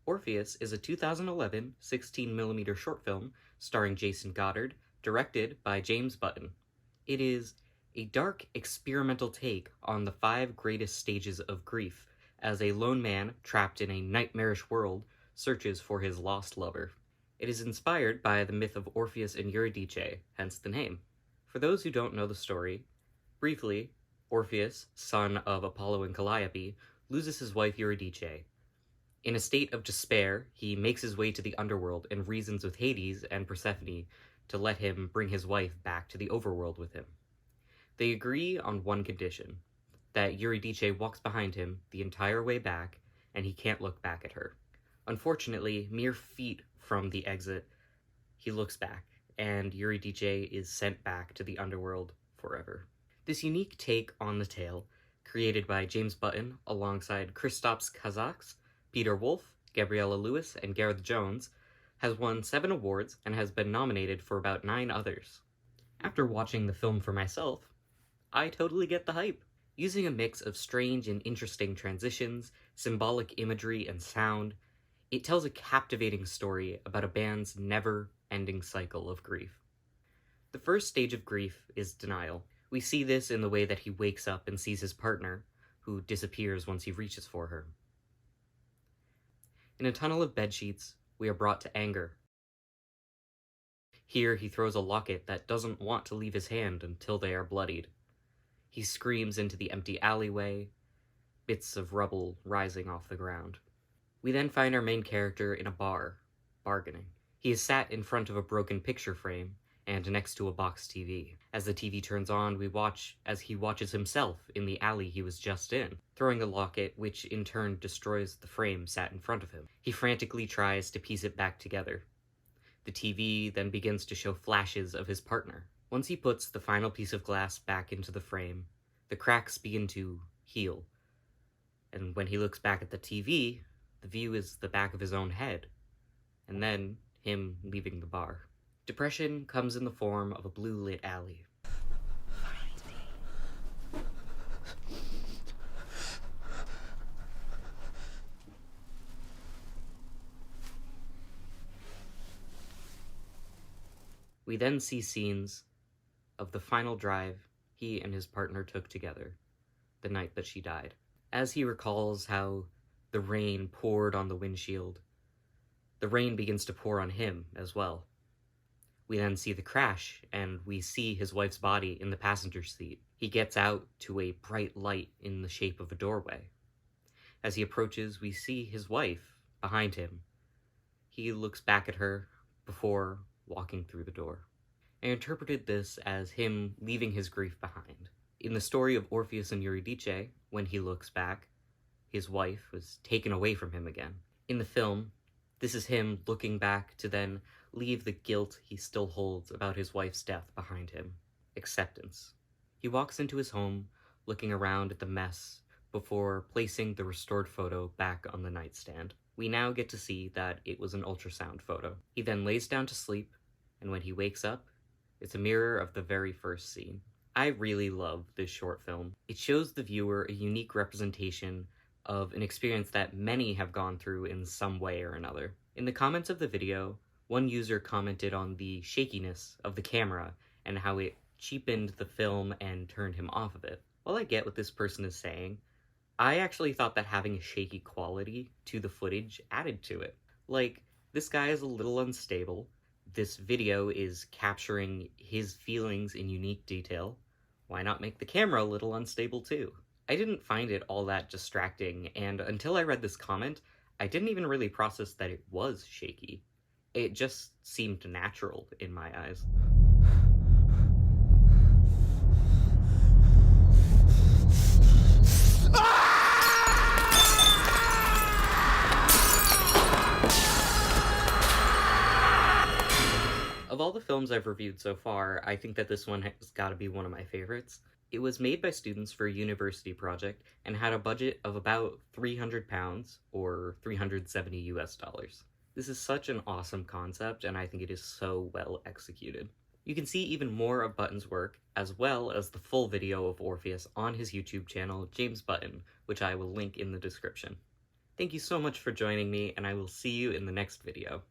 Orpheus is a 2011 16mm short film starring Jason Goddard, directed by James Button. It is a dark, experimental take on the 5 greatest stages of grief as a lone man trapped in a nightmarish world searches for his lost lover. It is inspired by the myth of Orpheus and Eurydice, hence the name. For those who don't know the story, briefly, Orpheus, son of Apollo and Calliope, loses his wife Eurydice. In a state of despair, he makes his way to the underworld and reasons with Hades and Persephone to let him bring his wife back to the overworld with him. They agree on one condition, that Eurydice walks behind him the entire way back, and he can't look back at her. Unfortunately, mere feet from the exit, he looks back, and Eurydice is sent back to the underworld forever. This unique take on the tale, created by James Button alongside Christophe Kazaks, Peter Wolf, Gabriella Lewis, and Gareth Jones, has won 7 awards and has been nominated for about 9 others. After watching the film for myself, I totally get the hype. Using a mix of strange and interesting transitions, symbolic imagery, and sound, it tells a captivating story about a band's never-ending cycle of grief. The first stage of grief is denial. We see this in the way that he wakes up and sees his partner, who disappears once he reaches for her. In a tunnel of bedsheets, we are brought to anger. Here he throws a locket that doesn't want to leave his hand until they are bloodied. He screams into the empty alleyway, bits of rubble rising off the ground. We then find our main character in a bar, bargaining. He is sat in front of a broken picture frame and next to a box TV. As the TV turns on, we watch as he watches himself in the alley he was just in, throwing a locket which in turn destroys the frame sat in front of him. He frantically tries to piece it back together. The TV then begins to show flashes of his partner. Once he puts the final piece of glass back into the frame, the cracks begin to heal. And when he looks back at the TV, the view is the back of his own head, and then him leaving the bar. Depression comes in the form of a blue-lit alley. We then see scenes of the final drive he and his partner took together, the night that she died. As he recalls how the rain poured on the windshield, the rain begins to pour on him as well. We then see the crash, and we see his wife's body in the passenger seat. He gets out to a bright light in the shape of a doorway. As he approaches, we see his wife behind him. He looks back at her before walking through the door. I interpreted this as him leaving his grief behind. In the story of Orpheus and Eurydice, when he looks back, his wife was taken away from him again. In the film, this is him looking back to then leave the guilt he still holds about his wife's death behind him. Acceptance. He walks into his home, looking around at the mess before placing the restored photo back on the nightstand. We now get to see that it was an ultrasound photo. He then lays down to sleep, and when he wakes up, it's a mirror of the very first scene. I really love this short film. It shows the viewer a unique representation of an experience that many have gone through in some way or another. In the comments of the video, one user commented on the shakiness of the camera and how it cheapened the film and turned him off of it. While I get what this person is saying, I actually thought that having a shaky quality to the footage added to it. Like, this guy is a little unstable. This video is capturing his feelings in unique detail. Why not make the camera a little unstable too? I didn't find it all that distracting, and until I read this comment, I didn't even really process that it was shaky. It just seemed natural in my eyes. Of all the films I've reviewed so far, I think that this one has got to be one of my favorites. It was made by students for a university project and had a budget of about £300 or $370 US. This is such an awesome concept, and I think it is so well executed. You can see even more of Button's work, as well as the full video of Orpheus on his YouTube channel, James Button, which I will link in the description. Thank you so much for joining me, and I will see you in the next video.